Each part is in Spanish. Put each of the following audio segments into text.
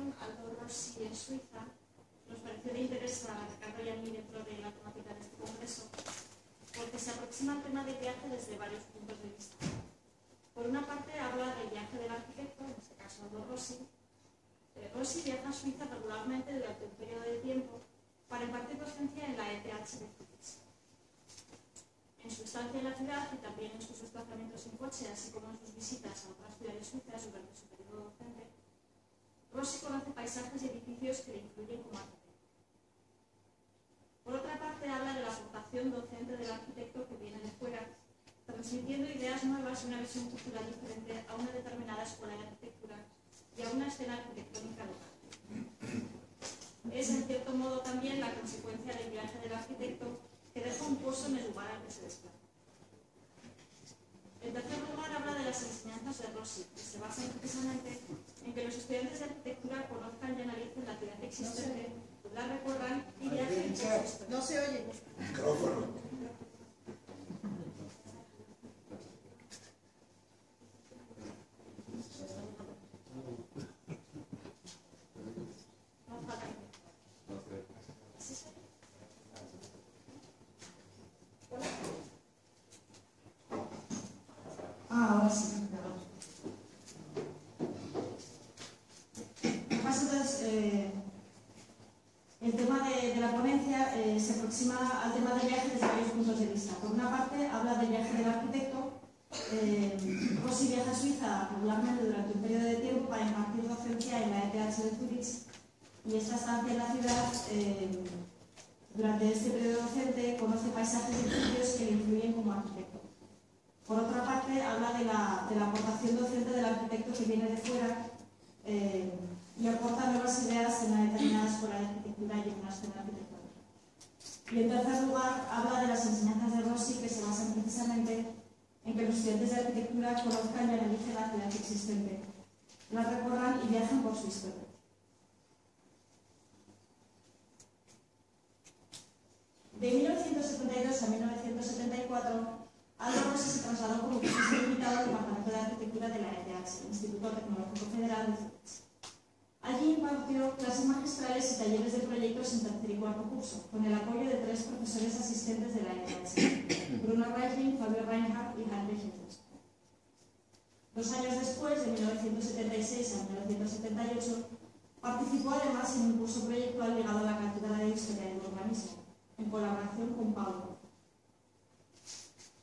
investigación Aldo Rossi en Suiza nos pareció de interés a Ricardo y a mí dentro de la temática de este congreso, porque se aproxima al tema del viaje desde varios puntos de vista. Por una parte habla del viaje del arquitecto, en este caso Aldo Rossi. Rossi viaja a Suiza regularmente durante un periodo de tiempo para impartir docencia en la ETH de Zurich. En su estancia en la ciudad y también en sus desplazamientos en coche, así como en sus visitas a otras ciudades suizas durante su periodo docente, Rossi conoce paisajes y edificios que le influyen como arquitecto. Por otra parte, habla de la aportación docente del arquitecto que viene de fuera, transmitiendo ideas nuevas y una visión cultural diferente a una determinada escuela de arquitectura y a una escena arquitectónica local. Es, en cierto modo, también la consecuencia del viaje del arquitecto que deja un pozo en el lugar al que se desplaza. En tercer lugar, habla de las enseñanzas de Rossi, que se basan precisamente en que los estudiantes de arquitectura conozcan y analicen la ciudad existente, la recorran y viajen por su historia. No se oye. Micrófono. Ahora sí. Entonces, el tema de la ponencia se aproxima al tema del viaje desde varios puntos de vista. Por una parte, habla del viaje del arquitecto. Rossi viaja a Suiza regularmente durante un periodo de tiempo para impartir docencia en la ETH de Zurich, y esta estancia en la ciudad, durante este periodo docente, conoce paisajes y edificios que le influyen como arquitecto. Por otra parte, habla de la aportación docente del arquitecto que viene de fuera y aporta nuevas ideas en una determinada escuela de arquitectura y en una escena arquitectónica. Y en tercer lugar, habla de las enseñanzas de Rossi, que se basan precisamente en que los estudiantes de arquitectura conozcan y analicen la ciudad existente, la recorran y viajen por su historia. De 1972 a 1974, Aldo Rossi se trasladó como profesor invitado al Departamento de Arquitectura de la ETH, Instituto Tecnológico Federal de Zurich. Allí impartió clases magistrales y talleres de proyectos en tercer y cuarto curso, con el apoyo de 3 profesores asistentes de la ETH, Bruno Reichling, Fabio Reinhardt y Heinrich Hinrichs. 2 años después, de 1976 a 1978, participó además en un curso proyectual ligado a la cátedra de Historia del Urbanismo, en colaboración con Paulo.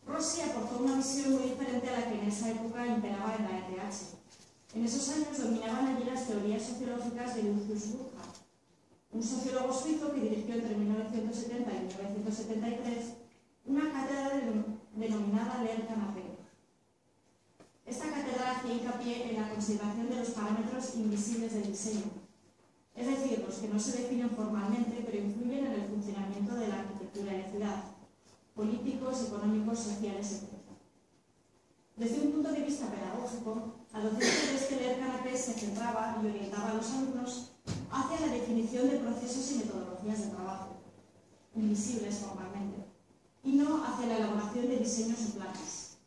Rossi aportó una visión muy diferente a la que en esa época imperaba en la ETH. En esos años dominaban allí las teorías sociológicas de Lucius Burckhardt, un sociólogo suizo que dirigió entre 1970 y 1973 una cátedra denominada Leer Canapé. Esta cátedra hacía hincapié en la consideración de los parámetros invisibles del diseño, es decir, los que no se definen formalmente pero influyen en el funcionamiento de la arquitectura de la ciudad, políticos, económicos, sociales, etc. Desde un punto de vista pedagógico, la docencia de este Leer Canapé se centraba y orientaba a los alumnos hacia la definición de procesos y metodologías de trabajo, invisibles formalmente, y no hacia la elaboración de diseños o planes.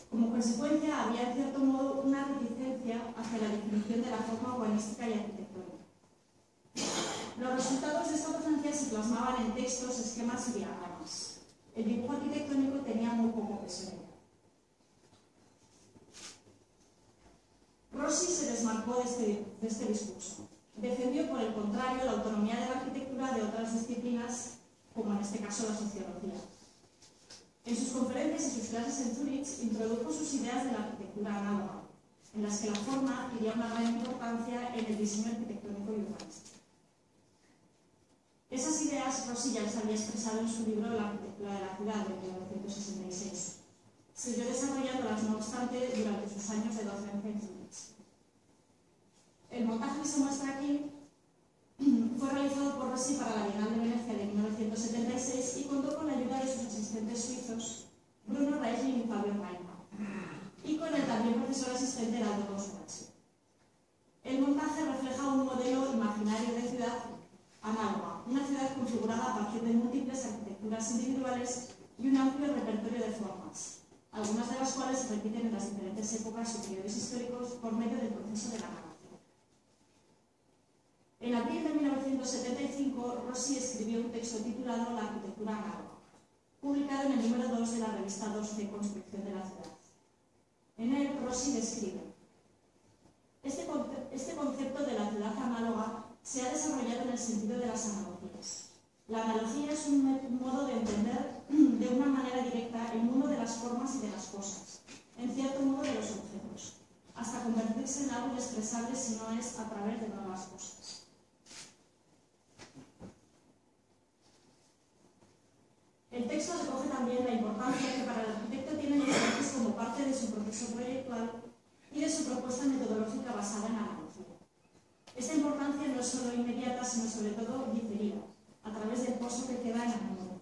Como consecuencia, había en cierto modo una reticencia hacia la definición de la forma urbanística y arquitectónica. Los resultados de esta docencia se plasmaban en textos, esquemas y diagramas. El dibujo arquitectónico tenía muy poco peso en ella. Rossi se desmarcó de este discurso. Defendió, por el contrario, la autonomía de la arquitectura de otras disciplinas, como en este caso la sociología. En sus conferencias y sus clases en Zurich introdujo sus ideas de la arquitectura análoga, en las que la forma tenía una gran importancia en el diseño arquitectónico y urbanístico. Esas ideas Rossi ya las había expresado en su libro La arquitectura de la ciudad, de 1966. Siguió desarrollándolas, no obstante, durante sus años de docencia en Zurich. El montaje que se muestra aquí fue realizado por Rossi para la Bienal de Venecia de 1976 y contó con la ayuda de sus asistentes suizos, Bruno Reichling y Fabio Reinhardt, y con el también profesor asistente Aldo Rossi. El montaje refleja un modelo imaginario de ciudad análoga, una ciudad configurada a partir de múltiples arquitecturas individuales y un amplio repertorio de formas, algunas de las cuales se repiten en las diferentes épocas o periodos históricos por medio del proceso de la narración. En abril de 1975, Rossi escribió un texto titulado La arquitectura análoga, publicado en el número 2 de la revista 2C Construcción de la ciudad. En él, Rossi describe: este concepto de la ciudad análoga se ha desarrollado en el sentido de las analogías. La analogía es un modo de entender de una manera directa el mundo de las formas y de las cosas, en cierto modo de los objetos, hasta convertirse en algo inexpresable si no es a través de nuevas cosas. El texto recoge también la importancia que para el arquitecto tienen los lenguajes como parte de su proceso proyectual y de su propuesta metodológica basada en la analogía. Esta importancia no es solo inmediata, sino sobre todo diferida, a través del pozo que queda en la memoria.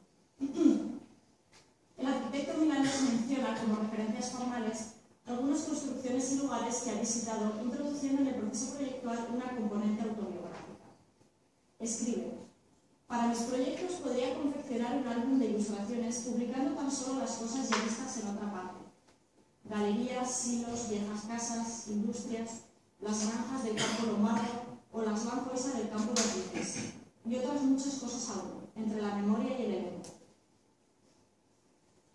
El arquitecto milanés menciona como referencias formales algunas construcciones y lugares que ha visitado, introduciendo en el proceso proyectual una componente autobiográfica. Escribe: para mis proyectos podría confeccionar un álbum de ilustraciones publicando tan solo las cosas ya vistas en otra parte. Galerías, silos, viejas casas, industrias, las granjas del campo lombardo o las lampoesas del campo de Arlites, y otras muchas cosas aún, entre la memoria y el evento.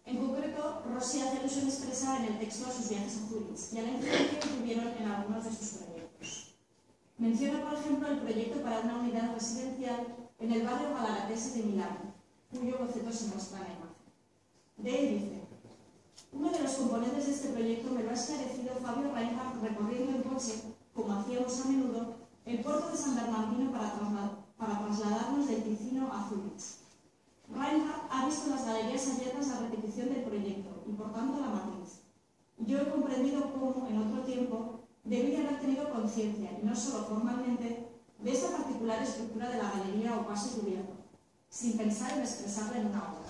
En concreto, Rossi hace alusión expresa en el texto a sus viajes a Zúrich y a la influencia que tuvieron en algunos de sus proyectos. Menciona, por ejemplo, el proyecto para una unidad residencial en el barrio Galaratese de Milán, cuyo boceto se muestra en la imagen. De él dice: uno de los componentes de este proyecto me lo ha esclarecido Fabio Reinhardt recorriendo en coche, como hacíamos a menudo, el puerto de San Bernardino para trasladarnos del Ticino a Zúrich. Reinhardt ha visto las galerías abiertas a repetición del proyecto y, por tanto, la matriz. Yo he comprendido cómo, en otro tiempo, debí de haber tenido conciencia, y no solo formalmente, de esta particular estructura de la galería o paso cubierto, sin pensar en expresarla en una obra.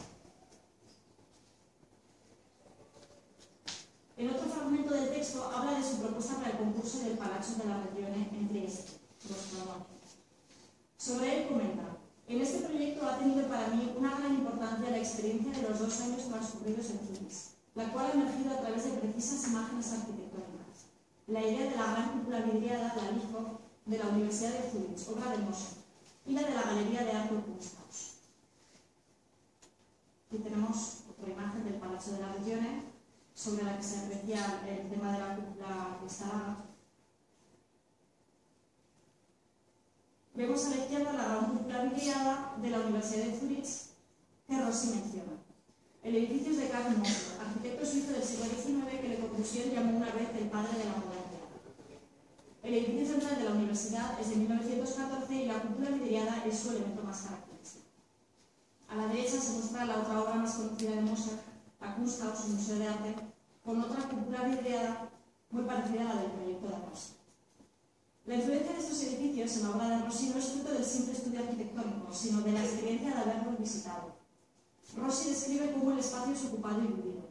En otro fragmento del texto habla de su propuesta para el concurso del Palazzo della Regione en Trieste, Sobre él comenta: en este proyecto ha tenido para mí una gran importancia la experiencia de los 2 años transcurridos en Zúrich, la cual ha emergido a través de precisas imágenes arquitectónicas. La idea de la gran cúpula vidriada, la Lijo, de la Universidad de Zúrich, obra de Moser, y la de la Galería de Arte Kunsthaus. Aquí tenemos otra imagen del Palazzo della Regione, sobre la que se aprecia el tema de la cúpula cristalada. Vemos a la izquierda la gran cúpula vidriada de la Universidad de Zúrich que Rossi menciona. El edificio es de Karl Moser, arquitecto suizo del siglo XIX que Le Corbusier llamó una vez el padre de la modernidad. El edificio central de la universidad es de 1914 y la cúpula vidriada es su elemento más característico. A la derecha se muestra la otra obra más conocida de Moser, la Kunsthaus, un museo de arte, con otra cúpula vidriada muy parecida a la del proyecto de Rossi. La influencia de estos edificios en la obra de Rossi no es fruto del simple estudio arquitectónico, sino de la experiencia de haberlos visitado. Rossi describe cómo el espacio es ocupado y vivido.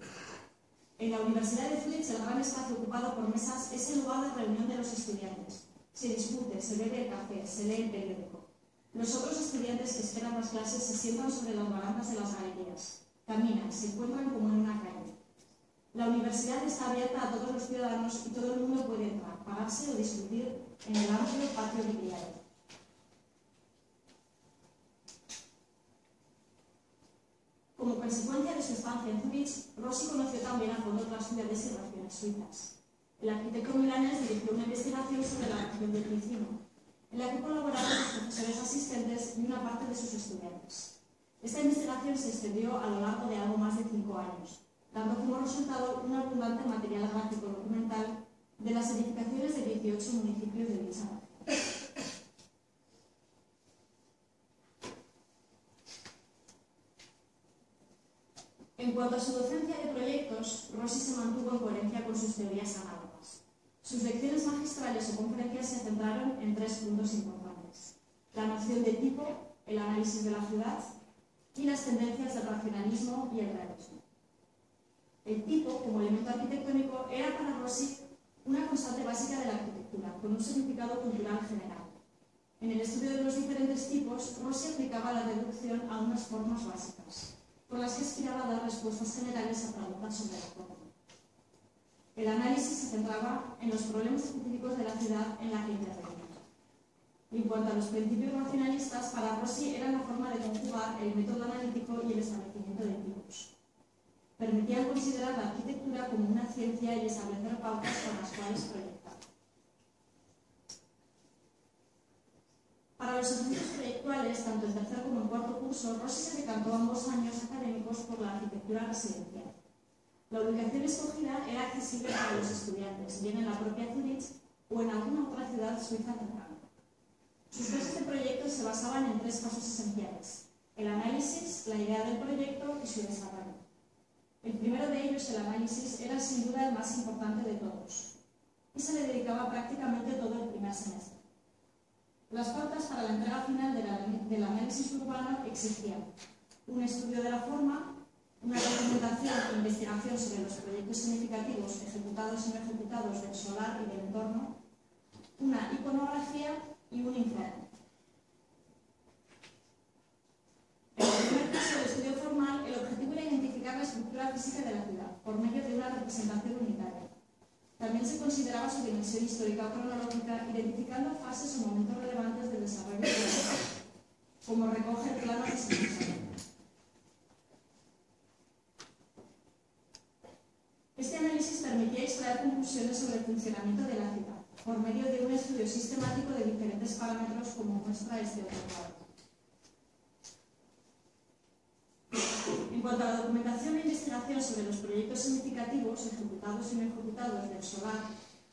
En la Universidad de Zúrich, el gran espacio ocupado por mesas es el lugar de reunión de los estudiantes. Se discute, se bebe el café, se lee el periódico. Los otros estudiantes que esperan las clases se sientan sobre las barandas de las galerías. Caminan, se encuentran como en una calle. La universidad está abierta a todos los ciudadanos y todo el mundo puede entrar, pararse o discutir en el amplio patio vidriado. Como consecuencia de su estancia en Zúrich, Rossi conoció también a fondo otras ciudades y regiones suizas. El arquitecto milanés dirigió una investigación sobre la región del Ticino, en la que colaboraron los profesores asistentes y una parte de sus estudiantes. Esta investigación se extendió a lo largo de algo más de 5 años, dando como resultado un abundante material gráfico documental de las edificaciones de 18 municipios de dicha región. En cuanto a su docencia de proyectos, Rossi se mantuvo en coherencia con sus teorías análogas. Sus lecciones magistrales o conferencias se centraron en 3 puntos importantes: la noción de tipo, el análisis de la ciudad y las tendencias del racionalismo y el realismo. El tipo, como elemento arquitectónico, era para Rossi una constante básica de la arquitectura, con un significado cultural general. En el estudio de los diferentes tipos, Rossi aplicaba la reducción a unas formas básicas, con las que aspiraba a dar respuestas generales a preguntas sobre la forma. El análisis se centraba en los problemas específicos de la ciudad en la que intervenía. En cuanto a los principios racionalistas, para Rossi era una forma de conjugar el método analítico y el establecimiento de tipos. Permitían considerar la arquitectura como una ciencia y establecer pautas con las cuales proyectar. Para los ejercicios proyectuales, tanto en tercer como en cuarto curso, Rossi se decantó ambos años académicos por la arquitectura residencial. La ubicación escogida era accesible para los estudiantes, bien en la propia Zurich o en alguna otra ciudad suiza cercana. Sus bases de proyecto se basaban en 3 pasos esenciales: el análisis, la idea del proyecto y su desarrollo. El primero de ellos, el análisis, era sin duda el más importante de todos y se le dedicaba prácticamente todo el primer semestre. Las pautas para la entrega final del análisis urbano exigían un estudio de la forma, una documentación e investigación sobre los proyectos significativos ejecutados y no ejecutados del solar y del entorno, una iconografía y un informe. En el primer caso del estudio formal, el objetivo era identificar la estructura física de la ciudad por medio de una representación unitaria. También se consideraba su dimensión histórica o cronológica, identificando fases o momentos relevantes del desarrollo de la ciudad, como recoge el plano que se presenta. Este análisis permitía extraer conclusiones sobre el funcionamiento de la ciudad por medio de un estudio sistemático de diferentes parámetros, como muestra este otro cuadro. En cuanto a la documentación e investigación sobre los proyectos significativos ejecutados y no ejecutados del solar,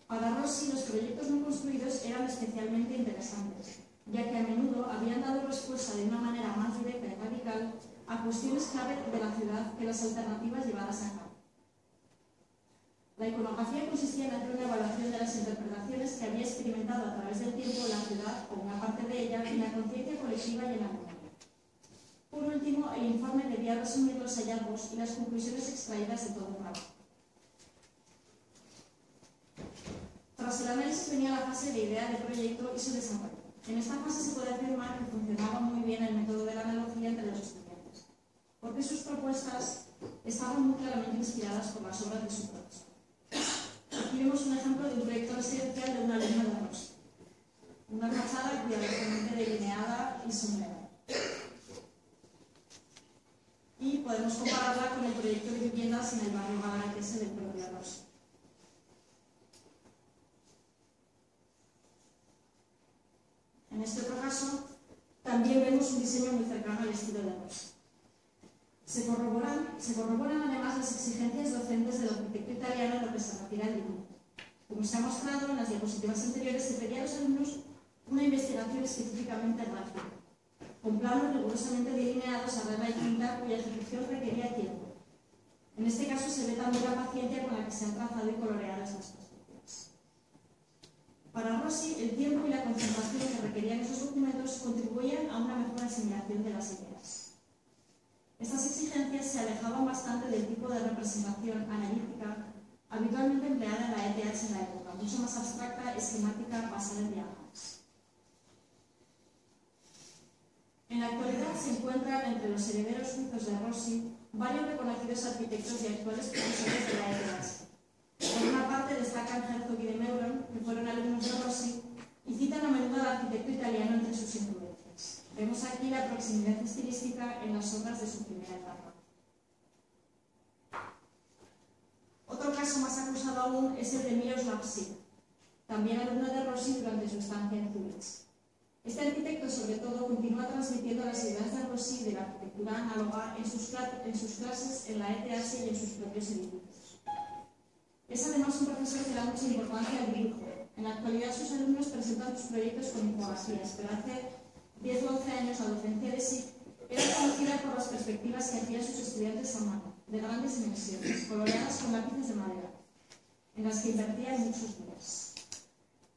para Rossi los proyectos no construidos eran especialmente interesantes, ya que a menudo habían dado respuesta de una manera más directa y radical a cuestiones clave de la ciudad que las alternativas llevadas a cabo. La iconografía consistía en hacer una evaluación de las interpretaciones que había experimentado a través del tiempo la ciudad o una parte de ella en la conciencia colectiva y en la memoria. Por último, el informe debía resumir los hallazgos y las conclusiones extraídas de todo el trabajo. Tras el análisis venía la fase de idea de proyecto y su desarrollo. En esta fase se puede afirmar que funcionaba muy bien el método de la analogía entre los estudiantes, porque sus propuestas estaban muy claramente inspiradas por las obras de su profesor. Aquí vemos un ejemplo de un proyecto residencial de un alumno de Rossi. Una fachada cuidadosamente delineada y sombreada. Y podemos compararla con el proyecto de viviendas en el barrio Galaretese del propio Rossi. En este otro caso, también vemos un diseño muy cercano al estilo de Rossi. Se corroboran además las exigencias docentes del arquitecto italiano en lo que se refiere al dibujo. Como se ha mostrado en las diapositivas anteriores, se pedía a los alumnos una investigación específicamente gráfica, con planos rigurosamente delineados a regla y cinta cuya ejecución requería tiempo. En este caso se ve también la paciencia con la que se han trazado y coloreado estas perspectivas. Para Rossi, el tiempo y la concentración que requerían esos documentos contribuían a una mejor asimilación de las ideas. Estas exigencias se alejaban bastante del tipo de representación analítica habitualmente empleada en la ETH en la época, mucho más abstracta, esquemática, basada en diagramas. En la actualidad se encuentran entre los herederos suizos de Rossi varios reconocidos arquitectos y actuales profesores de la ETH. Por una parte destacan Herzog y de Meuron, que fueron alumnos de Rossi, y citan a menudo al arquitecto italiano entre sus influencias. Vemos aquí la proximidad estilística en las obras de su primera etapa. Otro caso más acusado aún es el de Milos Lapsik, también alumno de Rossi durante su estancia en Zurich. Este arquitecto, sobre todo, continúa transmitiendo las ideas de Rossi de la arquitectura análoga en sus clases en la ETH y en sus propios edificios. Es además un profesor que da mucha importancia al dibujo. En la actualidad sus alumnos presentan sus proyectos con infografías, pero hace 10 o 11 años la docencia de SIC era conocida por las perspectivas que hacían sus estudiantes a mano, de grandes dimensiones, coloreadas con lápices de madera, en las que invertían muchos días.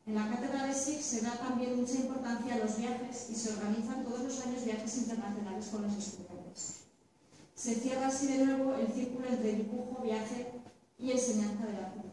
En la cátedra de SIC se da también mucha importancia a los viajes y se organizan todos los años viajes internacionales con los estudiantes. Se cierra así de nuevo el círculo entre dibujo, viaje y enseñanza de la arquitectura.